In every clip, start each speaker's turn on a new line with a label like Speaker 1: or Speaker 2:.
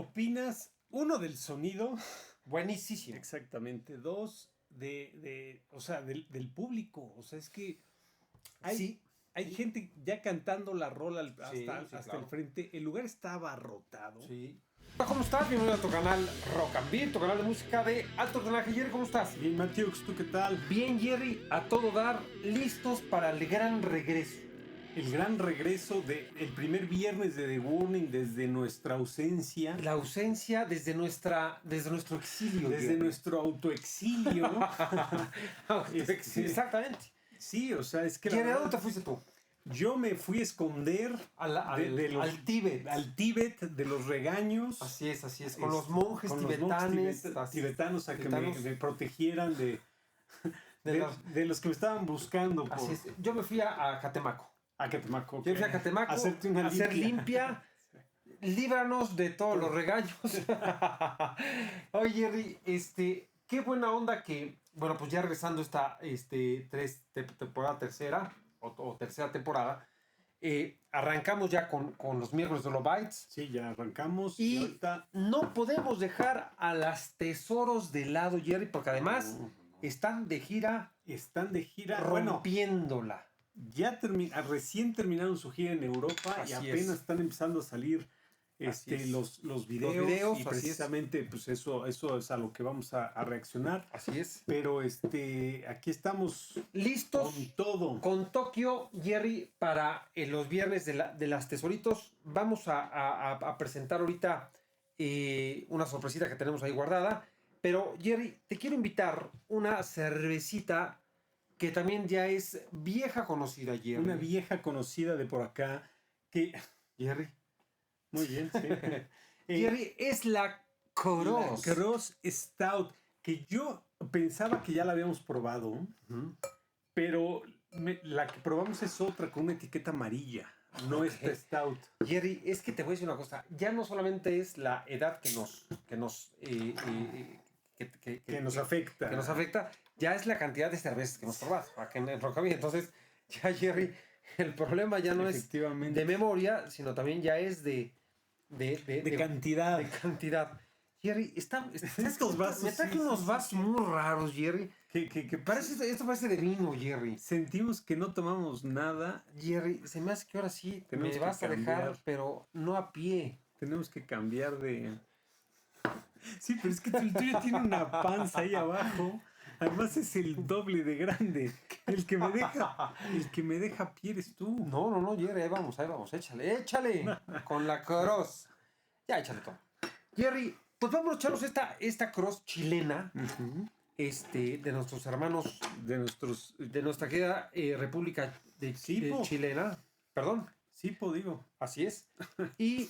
Speaker 1: opinas, uno, del sonido?
Speaker 2: Buenísimo.
Speaker 1: Exactamente. Dos, del público. O sea, es que hay,
Speaker 2: Sí.
Speaker 1: hay gente ya cantando la rola
Speaker 2: Sí,
Speaker 1: hasta
Speaker 2: claro.
Speaker 1: el frente. El lugar está abarrotado.
Speaker 2: Sí. Hola, ¿cómo estás? Bienvenido a tu canal Rock and Beat, tu canal de música de alto tonelaje. Jerry, ¿cómo estás?
Speaker 1: Bien, Matthews, ¿tú qué tal?
Speaker 2: Bien, Jerry, a todo dar, listos para el gran regreso.
Speaker 1: El gran regreso del primer viernes de The Warning desde nuestra ausencia.
Speaker 2: La ausencia desde nuestro exilio.
Speaker 1: Desde
Speaker 2: Jerry.
Speaker 1: nuestro autoexilio.
Speaker 2: Exactamente.
Speaker 1: Sí, o sea, es que
Speaker 2: Jerry, ¿a dónde te fuiste tú?
Speaker 1: yo me fui a esconder
Speaker 2: Al Tíbet.
Speaker 1: Al Tíbet, de los regaños.
Speaker 2: Así es. Con los monjes
Speaker 1: con
Speaker 2: tibetanes.
Speaker 1: Los monjes tibetanos a
Speaker 2: tibetanos.
Speaker 1: que me protegieran de los que me estaban buscando.
Speaker 2: Así es. Yo me fui a Catemaco.
Speaker 1: A Catemaco.
Speaker 2: Yo fui a Catemaco
Speaker 1: hacerte una
Speaker 2: a hacer limpia. Líbranos de todos los regaños. Oye, Jerry, qué buena onda que, bueno, pues ya regresando esta temporada tercera, o tercera temporada, arrancamos ya con los miércoles de Lobites.
Speaker 1: Sí, ya arrancamos.
Speaker 2: Y
Speaker 1: ahorita
Speaker 2: no podemos dejar a las Tesoros de lado, Jerry, porque además están de gira rompiéndola.
Speaker 1: Ya recién terminaron su gira en Europa.
Speaker 2: Así
Speaker 1: y apenas están empezando a salir los videos, y precisamente pues eso es a lo que vamos a reaccionar.
Speaker 2: Así es.
Speaker 1: Pero aquí estamos
Speaker 2: listos
Speaker 1: con todo.
Speaker 2: Con Tokio, Jerry, para los viernes de las Tesoritos. Vamos a presentar ahorita una sorpresita que tenemos ahí guardada. Pero, Jerry, te quiero invitar una cervecita que también ya es vieja conocida, Jerry.
Speaker 1: Una vieja conocida de por acá que...
Speaker 2: Jerry.
Speaker 1: Muy bien, sí.
Speaker 2: Jerry, es la Kross.
Speaker 1: La Kross Stout, que yo pensaba que ya la habíamos probado, pero la que probamos es otra con una etiqueta amarilla, no esta Stout.
Speaker 2: Jerry, es que te voy a decir una cosa, ya no solamente es la edad que nos afecta. Que nos afecta, ya es la cantidad de cervezas que hemos probado aquí en Rockabilly. Entonces, ya, Jerry, el problema ya no es de memoria, sino también ya es de
Speaker 1: cantidad.
Speaker 2: De cantidad. Jerry,
Speaker 1: estos vasos.
Speaker 2: Me traje unos vasos muy raros, Jerry. Esto parece de vino, Jerry.
Speaker 1: Sentimos que no tomamos nada.
Speaker 2: Jerry, se me hace que ahora sí
Speaker 1: me
Speaker 2: vas a dejar, pero no a pie.
Speaker 1: Tenemos que cambiar de... Sí, pero es que el tuyo tiene una panza ahí abajo. Además es el doble de grande. El que me deja pie eres tú.
Speaker 2: No, Jerry, ahí vamos. Échale. Con la Kross. Ya, échale todo. Jerry, pues vamos a echarnos esta Kross chilena. De nuestros hermanos. De nuestra querida República de Chilena. Perdón.
Speaker 1: Sipo, digo.
Speaker 2: Así es. Y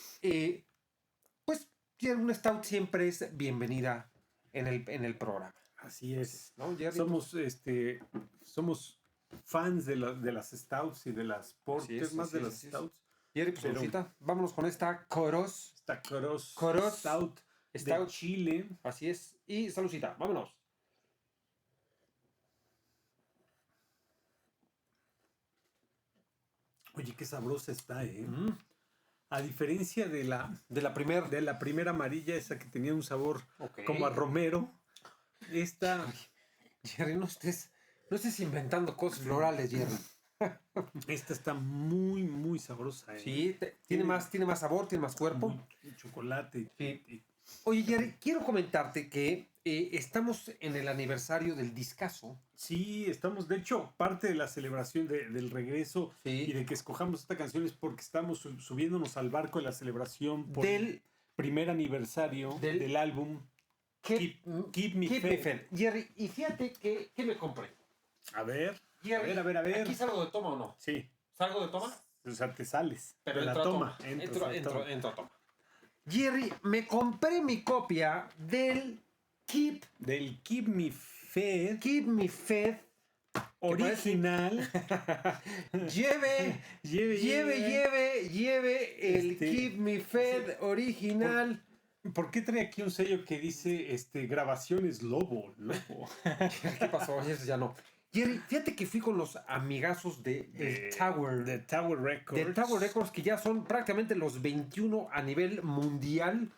Speaker 2: pues una Stout siempre es bienvenida en el programa.
Speaker 1: Así es.
Speaker 2: ¿No, Jerry?
Speaker 1: Somos fans de las Stouts y de las Porters, más de las Stouts.
Speaker 2: Jerry, pues vámonos con esta Kross.
Speaker 1: Esta Kross
Speaker 2: Stout
Speaker 1: de Chile.
Speaker 2: Así es. Y saludcita, vámonos.
Speaker 1: Oye, qué sabrosa está, ¿eh? A diferencia de la primera amarilla, esa que tenía un sabor como a romero. Esta...
Speaker 2: Jerry, no estés inventando cosas florales, Jerry.
Speaker 1: Esta está muy, muy sabrosa.
Speaker 2: Sí, tiene más sabor, tiene más cuerpo.
Speaker 1: Chocolate.
Speaker 2: Sí. Oye, Jerry, quiero comentarte que estamos en el aniversario del discazo.
Speaker 1: Sí, estamos, de hecho, parte de la celebración del regreso y de que escojamos esta canción es porque estamos subiéndonos al barco de la celebración por el primer aniversario del álbum Keep Me Fed.
Speaker 2: Jerry, y fíjate que me compré.
Speaker 1: A ver,
Speaker 2: Jerry,
Speaker 1: a ver.
Speaker 2: ¿Aquí salgo de toma o no?
Speaker 1: Sí.
Speaker 2: ¿Salgo de toma?
Speaker 1: O sea, te sales.
Speaker 2: Pero
Speaker 1: de la toma.
Speaker 2: Entro a toma. Jerry, me compré mi copia del Keep
Speaker 1: Me Fed.
Speaker 2: Keep Me Fed
Speaker 1: original.
Speaker 2: Lleve el Keep Me Fed original.
Speaker 1: ¿Por qué trae aquí un sello que dice grabaciones Lobo?
Speaker 2: ¿Qué pasó? Eso ya no. Jerry, fíjate que fui con los amigazos de Tower.
Speaker 1: De Tower Records.
Speaker 2: De Tower Records, que ya son prácticamente los 21 a nivel mundial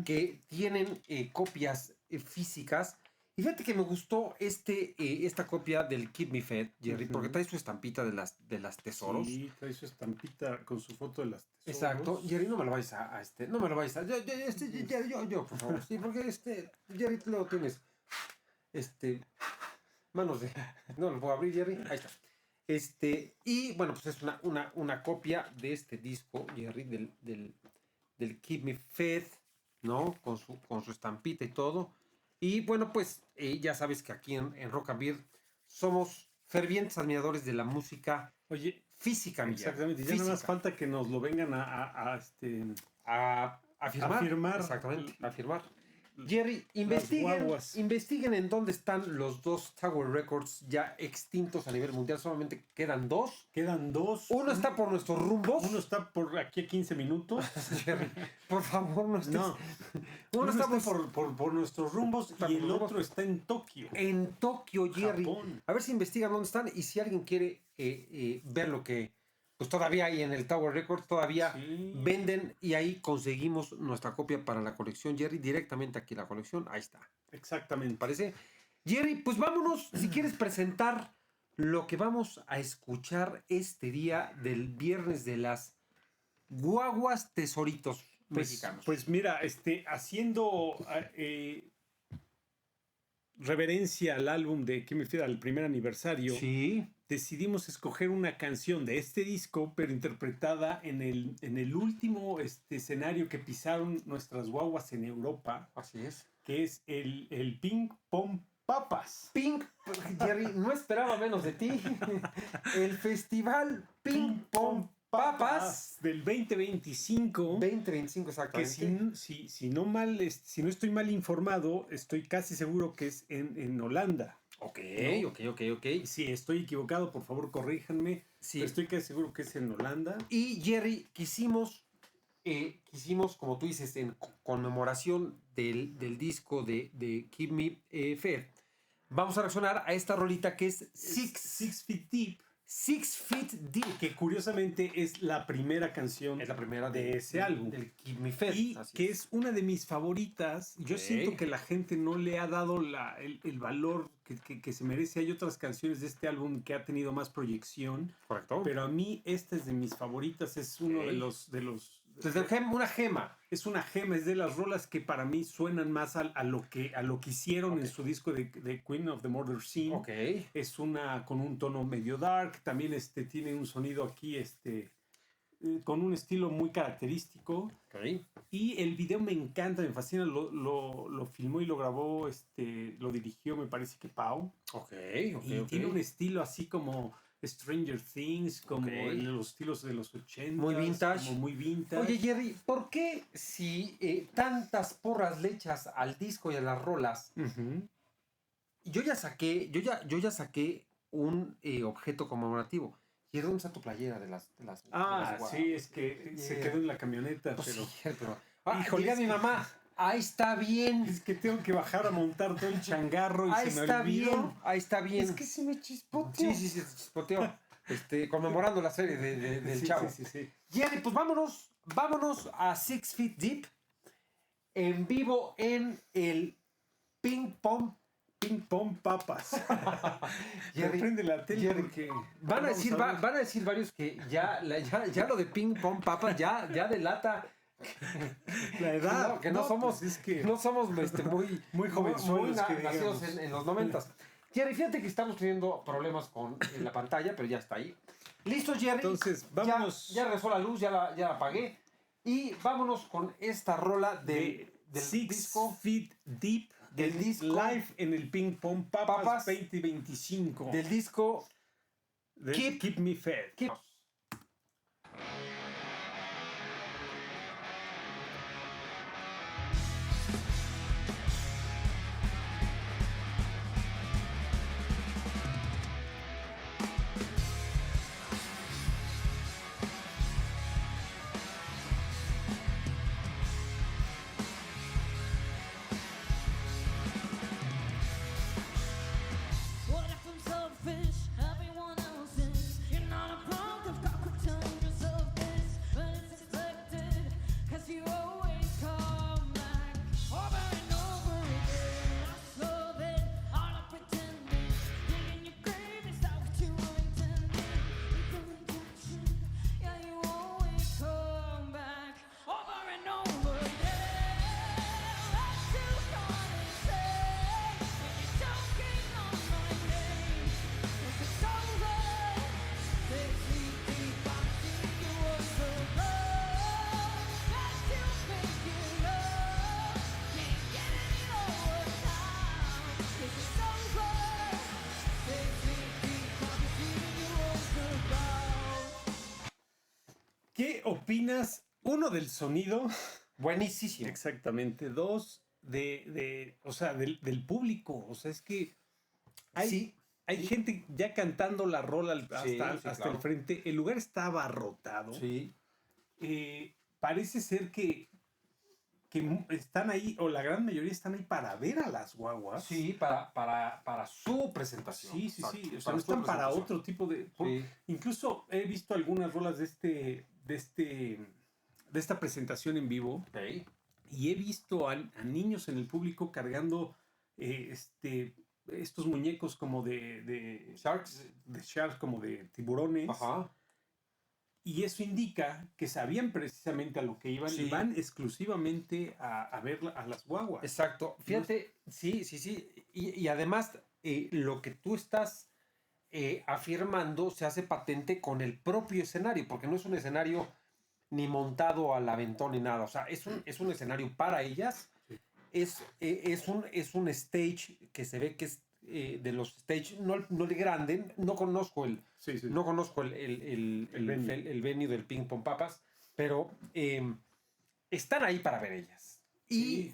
Speaker 2: que tienen copias físicas. Y fíjate que me gustó esta copia del Keep Me Fed, Jerry, porque trae su estampita de las tesoros.
Speaker 1: Sí, trae su estampita con su foto de las tesoros.
Speaker 2: Exacto. Jerry, no me lo vais a no me lo vais a... Yo, por favor. Sí, porque Jerry, tú lo tienes. Manos de... No lo puedo abrir, Jerry. Ahí está. Y bueno, pues es una copia de este disco, Jerry, del Keep Me Fed, ¿no? Con su estampita y todo. Y bueno, pues ya sabes que aquí en Rock and Beer somos fervientes admiradores de la música física.
Speaker 1: Exactamente. Ya nada más falta que nos lo vengan a
Speaker 2: firmar. Exactamente, a firmar. Jerry, investiguen en dónde están los dos Tower Records ya extintos a nivel mundial. Solamente quedan dos. Uno está por nuestros rumbos.
Speaker 1: Uno está por aquí a 15 minutos.
Speaker 2: Jerry, por favor, no estés.
Speaker 1: No. Uno está por nuestros rumbos y el otro está en Tokio.
Speaker 2: En Tokio, Jerry.
Speaker 1: Japón.
Speaker 2: A ver si investigan dónde están y si alguien quiere ver lo que... Pues todavía hay en el Tower Records, todavía venden y ahí conseguimos nuestra copia para la colección, Jerry, directamente aquí la colección, ahí está.
Speaker 1: Exactamente.
Speaker 2: ¿Parece? Jerry, pues vámonos, si quieres presentar lo que vamos a escuchar este día del viernes de las guaguas tesoritos mexicanos.
Speaker 1: Pues mira, haciendo reverencia al álbum de Keep Me Fed, al primer aniversario, decidimos escoger una canción de este disco, pero interpretada en el último escenario que pisaron nuestras guaguas en Europa.
Speaker 2: Así es.
Speaker 1: Que es el Ping Pong Papas.
Speaker 2: Jerry, no esperaba menos de ti. El festival Ping Pong Papas
Speaker 1: del 2025.
Speaker 2: 2025, exactamente.
Speaker 1: Que si no estoy mal informado, estoy casi seguro que es en Holanda.
Speaker 2: Ok.
Speaker 1: Si estoy equivocado, por favor, corríjanme. Sí. Pero estoy casi seguro que es en Holanda.
Speaker 2: Y Jerry, quisimos, como tú dices, en conmemoración del disco de Keep Me Fed, vamos a reaccionar a esta rolita que es
Speaker 1: Six Feet Deep.
Speaker 2: 6 Feet Deep.
Speaker 1: Que curiosamente es la primera canción de ese álbum.
Speaker 2: Del Keep Me Fed.
Speaker 1: Y que es una de mis favoritas. Yo siento que la gente no le ha dado el valor que se merece. Hay otras canciones de este álbum que ha tenido más proyección.
Speaker 2: Correcto.
Speaker 1: Pero a mí esta es de mis favoritas. Es uno de los
Speaker 2: una gema.
Speaker 1: Es una gema, es de las rolas que para mí suenan más a lo que hicieron en su disco de Queen of the Murder Scene.
Speaker 2: Okay.
Speaker 1: Es una con un tono medio dark, también tiene un sonido aquí con un estilo muy característico.
Speaker 2: Okay.
Speaker 1: Y el video me encanta, me fascina, lo filmó y lo grabó, lo dirigió, me parece que Pau. Tiene un estilo así como Stranger Things, como los estilos de los 80.
Speaker 2: Muy vintage.
Speaker 1: Como muy vintage.
Speaker 2: Oye, Jerry, ¿por qué si tantas porras le echas al disco y a las rolas? Yo ya saqué un objeto conmemorativo. ¿Y dónde está tu playera de las
Speaker 1: sí, es que se quedó en la camioneta.
Speaker 2: Pues
Speaker 1: pero
Speaker 2: híjole, a mi mamá. Ahí está bien.
Speaker 1: Es que tengo que bajar a montar todo el changarro y se me olvidó.
Speaker 2: Ahí está bien.
Speaker 1: Es que se me chispoteó.
Speaker 2: Sí, se chispoteó. Conmemorando la serie del Chavo.
Speaker 1: Sí.
Speaker 2: Jerry, pues vámonos a 6 Feet Deep. En vivo en el Ping Pong
Speaker 1: Papas. Prende la tele porque
Speaker 2: van a decir varios que ya lo de Ping Pong Papas ya delata
Speaker 1: la edad.
Speaker 2: No somos muy jóvenes, nacidos en los 90s. Jerry, fíjate que estamos teniendo problemas con la pantalla, pero ya está ahí. ¿Listo, Jerry?
Speaker 1: Entonces, vámonos.
Speaker 2: Ya regresó la luz, ya la apagué. Y vámonos con esta rola del disco
Speaker 1: 6 Feet Deep.
Speaker 2: Del disco
Speaker 1: live en el Ping Pong Papas 2025.
Speaker 2: Del disco
Speaker 1: Keep Me Fed.
Speaker 3: What happens of
Speaker 1: opinas? Uno, del sonido.
Speaker 2: Buenísimo.
Speaker 1: Exactamente. Dos, o sea, del público. O sea, es que hay gente ya cantando la rola hasta el frente. El lugar está abarrotado.
Speaker 2: Sí.
Speaker 1: Parece ser que están ahí, o la gran mayoría están ahí para ver a las guaguas.
Speaker 2: Sí, para su presentación.
Speaker 1: Sí. O sea, no están para otro tipo de...
Speaker 2: Sí.
Speaker 1: Incluso he visto algunas rolas de esta presentación en vivo.
Speaker 2: Okay.
Speaker 1: Y he visto a niños en el público cargando estos muñecos como de
Speaker 2: Sharks.
Speaker 1: De sharks, como de tiburones.
Speaker 2: Ajá. Y
Speaker 1: eso indica que sabían precisamente a lo que iban y van exclusivamente a ver a las guaguas.
Speaker 2: Exacto. Fíjate, sí. Y además, lo que tú estás afirmando se hace patente con el propio escenario, porque no es un escenario ni montado al aventón ni nada. O sea, es un escenario para ellas. Sí. Es un stage que se ve que es de los stage, no el grande, no conozco no conozco el venue del Ping Pong Papas, pero están ahí para ver ellas. Y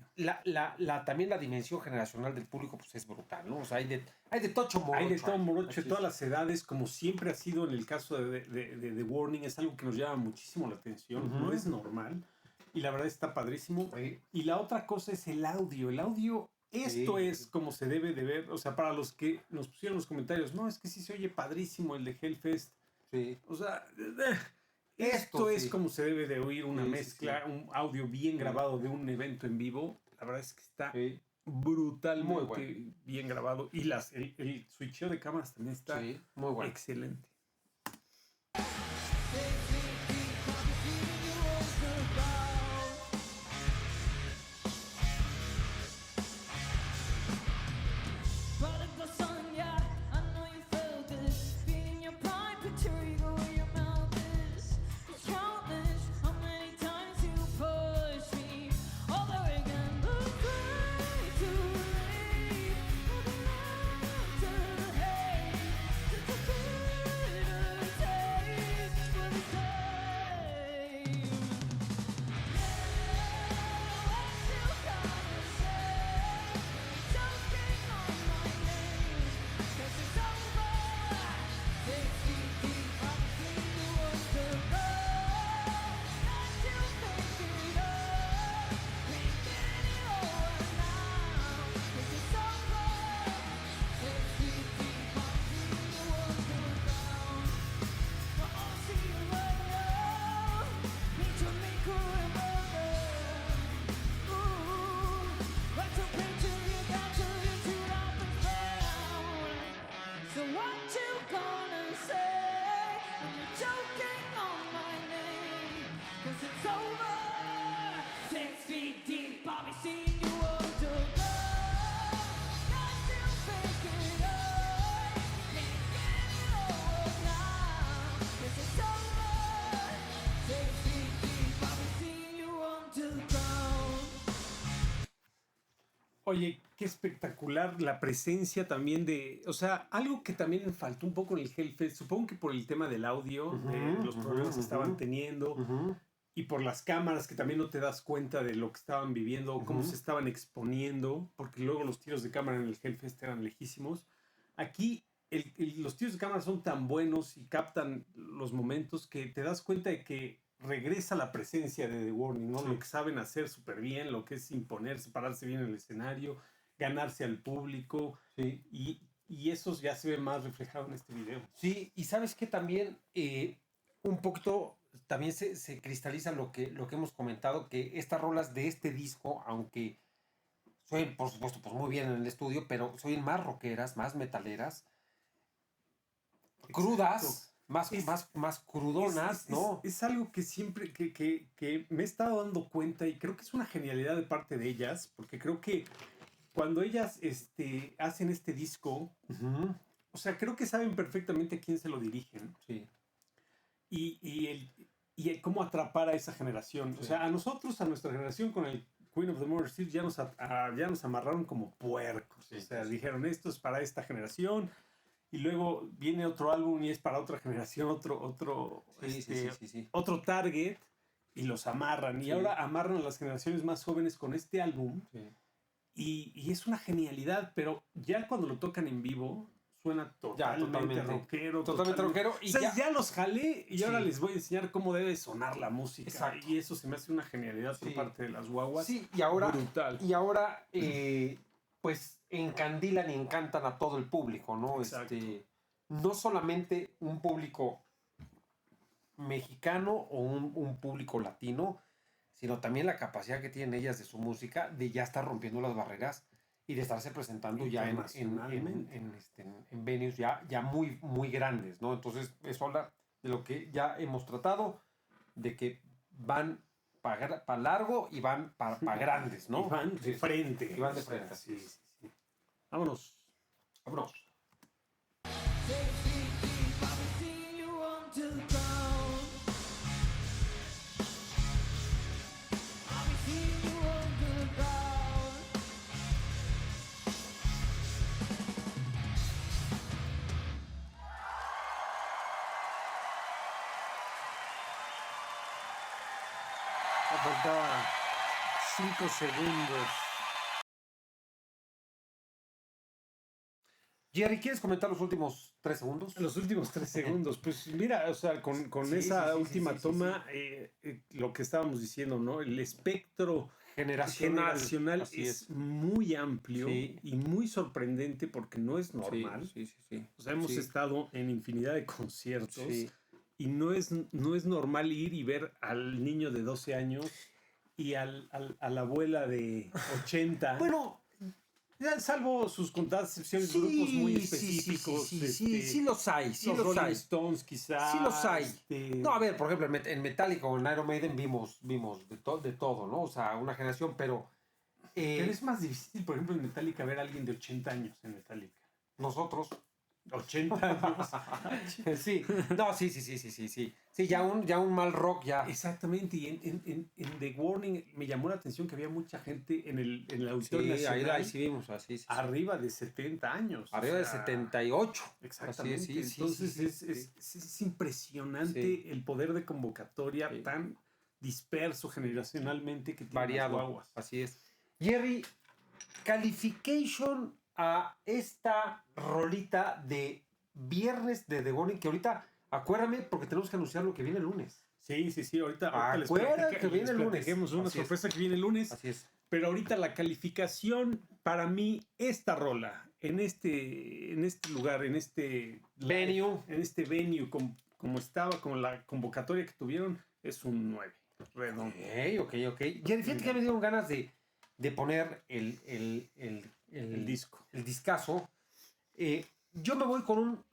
Speaker 2: también la dimensión generacional del público pues es brutal, ¿no? O sea, hay de tocho morocho.
Speaker 1: Hay de todo morocho, de todas las edades, como siempre ha sido en el caso de The Warning. Es algo que nos llama muchísimo la atención, no es normal. Y la verdad está padrísimo. Sí. Y la otra cosa es el audio. El audio, esto es como se debe de ver. O sea, para los que nos pusieron los comentarios, no, es que sí se oye padrísimo el de Hellfest. Sí. O sea, esto es como se debe de oír una mezcla, un audio bien grabado de un evento en vivo. La verdad es que está brutalmente bien grabado. Y el switcheo de cámaras también está muy bueno. Excelente. Oye, qué espectacular la presencia también o sea, algo que también me faltó un poco en el Hellfest, supongo que por el tema del audio, de los problemas que estaban teniendo, y por las cámaras que también no te das cuenta de lo que estaban viviendo, cómo se estaban exponiendo, porque luego los tiros de cámara en el Hellfest eran lejísimos. Aquí los tiros de cámara son tan buenos y captan los momentos que te das cuenta de que regresa la presencia de The Warning, ¿no? Sí. Lo que saben hacer súper bien, lo que es imponerse, pararse bien en el escenario, ganarse al público. Sí. Y eso ya se ve más reflejado en este video.
Speaker 2: Sí, y sabes que también un poquito también se cristaliza lo que hemos comentado, que estas rolas de este disco, aunque suenan, por supuesto, pues muy bien en el estudio, pero son más rockeras, más metaleras, crudas. Más crudonas, ¿no?
Speaker 1: Es algo que siempre que me he estado dando cuenta, y creo que es una genialidad de parte de ellas, porque creo que cuando ellas hacen este disco, o sea, creo que saben perfectamente a quién se lo dirigen. Sí. Y cómo atrapar a esa generación. Sí. O sea, a nosotros, a nuestra generación, con el Queen of the Motor City, ya nos amarraron como puercos. Sí, o sea, dijeron, esto es para esta generación. Y luego viene otro álbum y es para otra generación, otro target. y los amarran. Y ahora amarran a las generaciones más jóvenes con este álbum.
Speaker 2: Sí.
Speaker 1: Y es una genialidad, pero ya cuando lo tocan en vivo, suena totalmente rockero.
Speaker 2: Totalmente rockero.
Speaker 1: Y ya los jalé y ahora les voy a enseñar cómo debe sonar la música.
Speaker 2: Exacto.
Speaker 1: Y eso se me hace una genialidad por parte de las guaguas.
Speaker 2: Sí, y ahora,
Speaker 1: brutal.
Speaker 2: Y ahora pues encandilan y encantan a todo el público, ¿no? No solamente un público mexicano o un público latino, sino también la capacidad que tienen ellas de su música, de ya estar rompiendo las barreras y de estarse presentando ya en venues ya muy, muy grandes, ¿no? Entonces, eso habla de lo que ya hemos tratado, de que van para largo y van para grandes, ¿no?
Speaker 1: Y van de frente.
Speaker 2: Y van de frente.
Speaker 1: Sí. Vámonos. Faltaba 5 segundos.
Speaker 2: Jerry, ¿quieres comentar los últimos 3 segundos?
Speaker 1: Los últimos 3 segundos. Pues mira, o sea, con esa última toma, lo que estábamos diciendo, ¿no? El espectro generacional es muy amplio y muy sorprendente porque no es normal.
Speaker 2: Sí.
Speaker 1: O sea, hemos estado en infinidad de conciertos y no es normal ir y ver al niño de 12 años y a la abuela de 80.
Speaker 2: Bueno,
Speaker 1: salvo sus contadas excepciones, grupos muy específicos.
Speaker 2: Sí los hay.
Speaker 1: Los Rolling Stones, quizás.
Speaker 2: Sí los hay. No, a ver, por ejemplo, en Metallica o en Iron Maiden vimos de todo, ¿no? O sea, una generación, pero...
Speaker 1: pero es más difícil, por ejemplo, en Metallica ver a alguien de 80 años en Metallica.
Speaker 2: Nosotros...
Speaker 1: 80 años.
Speaker 2: Sí. Sí, ya un mal rock ya.
Speaker 1: Exactamente. Y en The Warning me llamó la atención que había mucha gente en el Auditorio Nacional.
Speaker 2: Ahí sí vimos así.
Speaker 1: Arriba de 70 años.
Speaker 2: Arriba de 78.
Speaker 1: Exactamente. Entonces es impresionante el poder de convocatoria tan disperso generacionalmente que tiene
Speaker 2: variado.
Speaker 1: Las guaguas.
Speaker 2: Así es. Jerry, calification a esta rolita de viernes de The Warning, que ahorita, acuérdame, porque tenemos que anunciar lo que viene el lunes.
Speaker 1: Sí, ahorita
Speaker 2: acuérdate que viene el lunes.
Speaker 1: Tenemos una sorpresa que viene el lunes.
Speaker 2: Así es.
Speaker 1: Pero ahorita la calificación, para mí, esta rola, en este lugar, en este
Speaker 2: venue,
Speaker 1: como estaba, con la convocatoria que tuvieron, es un 9. Redondo.
Speaker 2: Ok. Jerry, fíjate que me dieron ganas de poner el
Speaker 1: disco.
Speaker 2: El discazo. Yo me voy con un...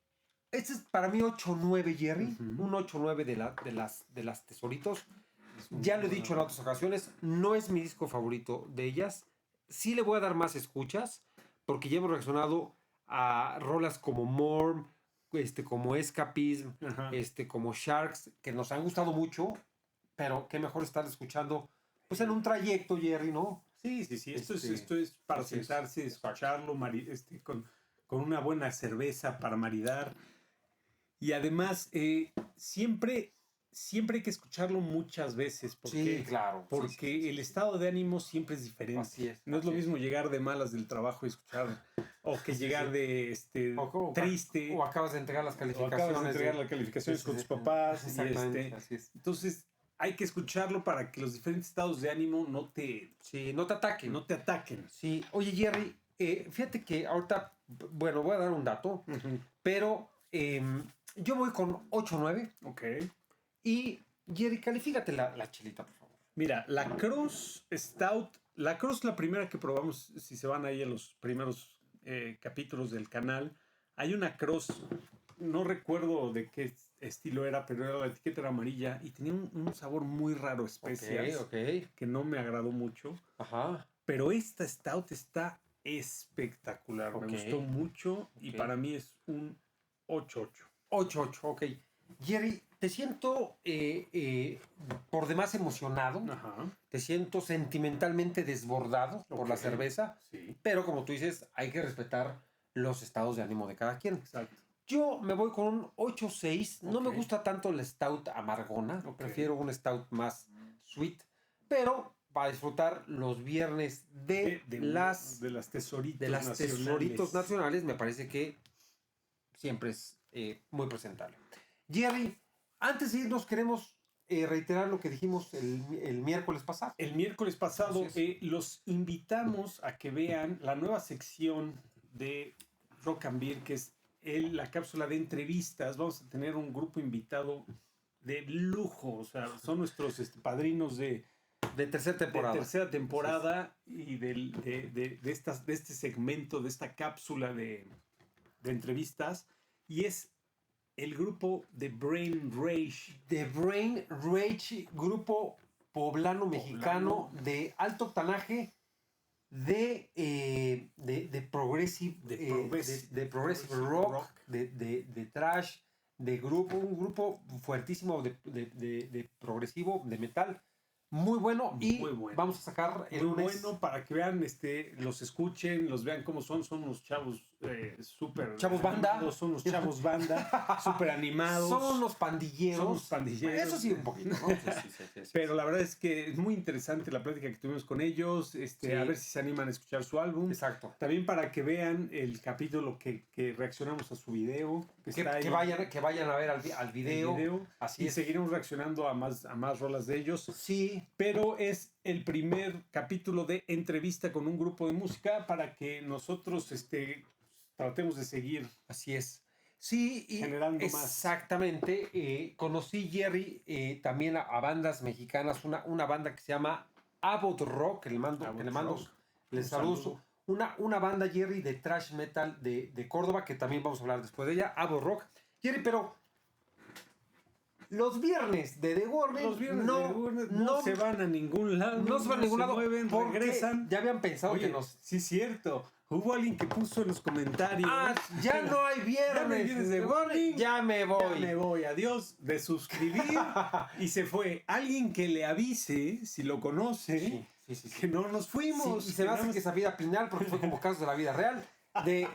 Speaker 2: Este es para mí 8-9, Jerry. Un 8-9 de las tesoritos. Ya lo he dicho en otras ocasiones. No es mi disco favorito de ellas. Sí le voy a dar más escuchas. Porque ya hemos reaccionado a rolas como Morm, como Escapism, como Sharks, que nos han gustado mucho. Pero qué mejor estar escuchando pues en un trayecto, Jerry, ¿no?
Speaker 1: Sí. Esto es para sentarse, escucharlo, con una buena cerveza para maridar. Y además, siempre hay que escucharlo muchas veces.
Speaker 2: Sí, claro.
Speaker 1: Porque el estado de ánimo siempre es diferente.
Speaker 2: Así es.
Speaker 1: No es lo mismo llegar de malas del trabajo y escuchar, o que llegar de triste.
Speaker 2: O acabas de entregar las calificaciones.
Speaker 1: O acabas de entregar las calificaciones con tus papás.
Speaker 2: Exactamente, así es.
Speaker 1: Entonces, hay que escucharlo para que los diferentes estados de ánimo no te
Speaker 2: ataquen.
Speaker 1: No te ataquen.
Speaker 2: Sí. Oye, Jerry, fíjate que ahorita, bueno, voy a dar un dato, pero yo voy con 8-9.
Speaker 1: Ok.
Speaker 2: Y, Jerry, califícate la chelita, por favor.
Speaker 1: Mira, la Cross Stout, la primera que probamos, si se van ahí a los primeros capítulos del canal, hay una Cross, no recuerdo de qué estilo era, pero la etiqueta era amarilla y tenía un sabor muy raro, especial, que no me agradó mucho.
Speaker 2: Ajá.
Speaker 1: Pero esta Stout está espectacular, me gustó mucho y para mí es un 8-8.
Speaker 2: 8-8, ok. Jerry, te siento por demás emocionado.
Speaker 1: Ajá.
Speaker 2: Te siento sentimentalmente desbordado por la cerveza.
Speaker 1: Sí.
Speaker 2: Pero como tú dices, hay que respetar los estados de ánimo de cada quien.
Speaker 1: Exacto.
Speaker 2: Yo me voy con un 8-6. No me gusta tanto la stout amargona. Prefiero un stout más suite, pero para disfrutar los viernes de las tesoritos nacionales, me parece que siempre es muy presentable. Jerry, antes de irnos queremos reiterar lo que dijimos el miércoles pasado.
Speaker 1: El miércoles pasado los invitamos a que vean la nueva sección de Rock and Beer, que es la cápsula de entrevistas. Vamos a tener un grupo invitado de lujo, o sea, son nuestros padrinos de
Speaker 2: tercera
Speaker 1: temporada y de este segmento, de esta cápsula de entrevistas, y es el grupo de Brain Rage.
Speaker 2: The Brain Rage, grupo poblano-mexicano de alto octanaje de progressive rock, de thrash, un grupo fuertísimo de progresivo, de metal. Muy bueno, vamos a sacar el lunes.
Speaker 1: Muy bueno para que vean, los escuchen, los vean cómo son unos chavos súper
Speaker 2: chavos banda,
Speaker 1: son unos chavos banda, súper animados.
Speaker 2: Son unos pandilleros.
Speaker 1: Eso
Speaker 2: sí, un poquito, ¿no? Sí.
Speaker 1: Pero la verdad es que es muy interesante la plática que tuvimos con ellos, a ver si se animan a escuchar su álbum.
Speaker 2: Exacto.
Speaker 1: También para que vean el capítulo que reaccionamos a su video.
Speaker 2: Que vayan a ver al video.
Speaker 1: Así es. Seguiremos reaccionando a más rolas de ellos.
Speaker 2: Sí.
Speaker 1: Pero es el primer capítulo de entrevista con un grupo de música para que nosotros tratemos de seguir.
Speaker 2: Así es. Sí, y
Speaker 1: generando
Speaker 2: exactamente. Conocí, Jerry, también a bandas mexicanas, una banda que se llama Abbott Rock, que les saludo. Una banda, Jerry, de thrash metal de Córdoba, que también vamos a hablar después de ella, Abbott Rock. Jerry, pero los viernes de The Warning
Speaker 1: no se van a ningún lado.
Speaker 2: No se van a ningún lado.
Speaker 1: Mueven, regresan.
Speaker 2: Ya habían pensado que
Speaker 1: Sí, es cierto. Hubo alguien que puso en los comentarios.
Speaker 2: Ya no hay viernes de Warning. Ya me voy.
Speaker 1: Adiós de suscribir. Y se fue. Alguien que le avise, si lo conoce, que no nos fuimos.
Speaker 2: Sí, y se me hace que esa vida Pinal, porque fue como casos de la vida real. De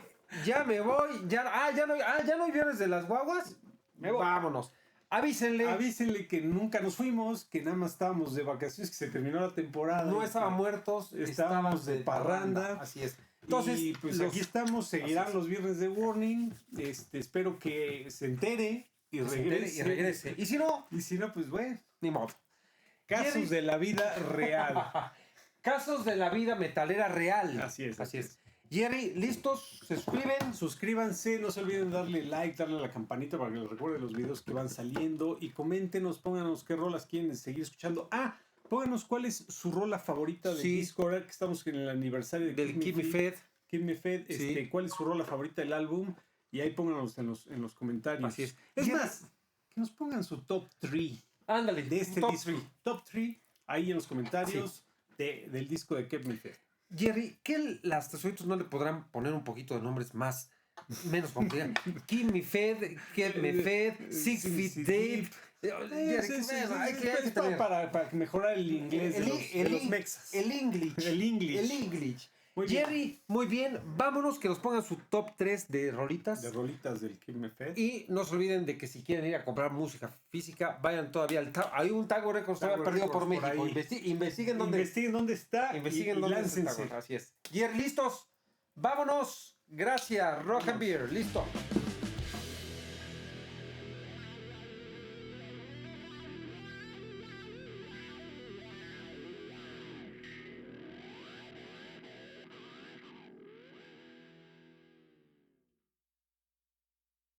Speaker 2: ya me voy. Ya no hay viernes de las guaguas. Vámonos. Avísenle
Speaker 1: que nunca nos fuimos, que nada más estábamos de vacaciones, que se terminó la temporada.
Speaker 2: No estaban muertos,
Speaker 1: estábamos de parranda.
Speaker 2: Así es.
Speaker 1: Entonces, y pues aquí estamos, seguirán los viernes de Warning. Espero que se entere y regrese.
Speaker 2: Y si no,
Speaker 1: pues bueno,
Speaker 2: ni modo.
Speaker 1: Casos de la vida real.
Speaker 2: Casos de la vida metalera real.
Speaker 1: Así es.
Speaker 2: Jerry, ¿listos? ¿Se suscriben?
Speaker 1: Suscríbanse, no se olviden darle like, darle a la campanita para que les recuerde los videos que van saliendo y coméntenos, pónganos qué rolas quieren seguir escuchando. Pónganos cuál es su rola favorita de disco, ahora que estamos en el aniversario
Speaker 2: del Keep Me Fed.
Speaker 1: Keep Me Fed, cuál es su rola favorita del álbum y ahí pónganos en los comentarios.
Speaker 2: Así es.
Speaker 1: Es más, que nos pongan su top 3.
Speaker 2: Ándale,
Speaker 1: de este disco. Top 3 ahí en los comentarios del disco de Keep Me Fed.
Speaker 2: Jerry, ¿qué las tesoritos no le podrán poner un poquito de nombres menos complicados? Keep Me Fed, Keep Me Fed, 6 Feet Deep.
Speaker 1: Para mejorar el inglés de los mexas.
Speaker 2: El English. Jerry, muy bien. Vámonos, que nos pongan su top 3 de rolitas.
Speaker 1: De rolitas del Keep Me Fed.
Speaker 2: Y no se olviden de que si quieren ir a comprar música física, vayan todavía al hay un Tago Records perdido por México. Investiguen dónde
Speaker 1: está.
Speaker 2: Investiguen dónde está. Así es. Jerry, ¿listos? Vámonos. Gracias. Rock and Beer. Listo.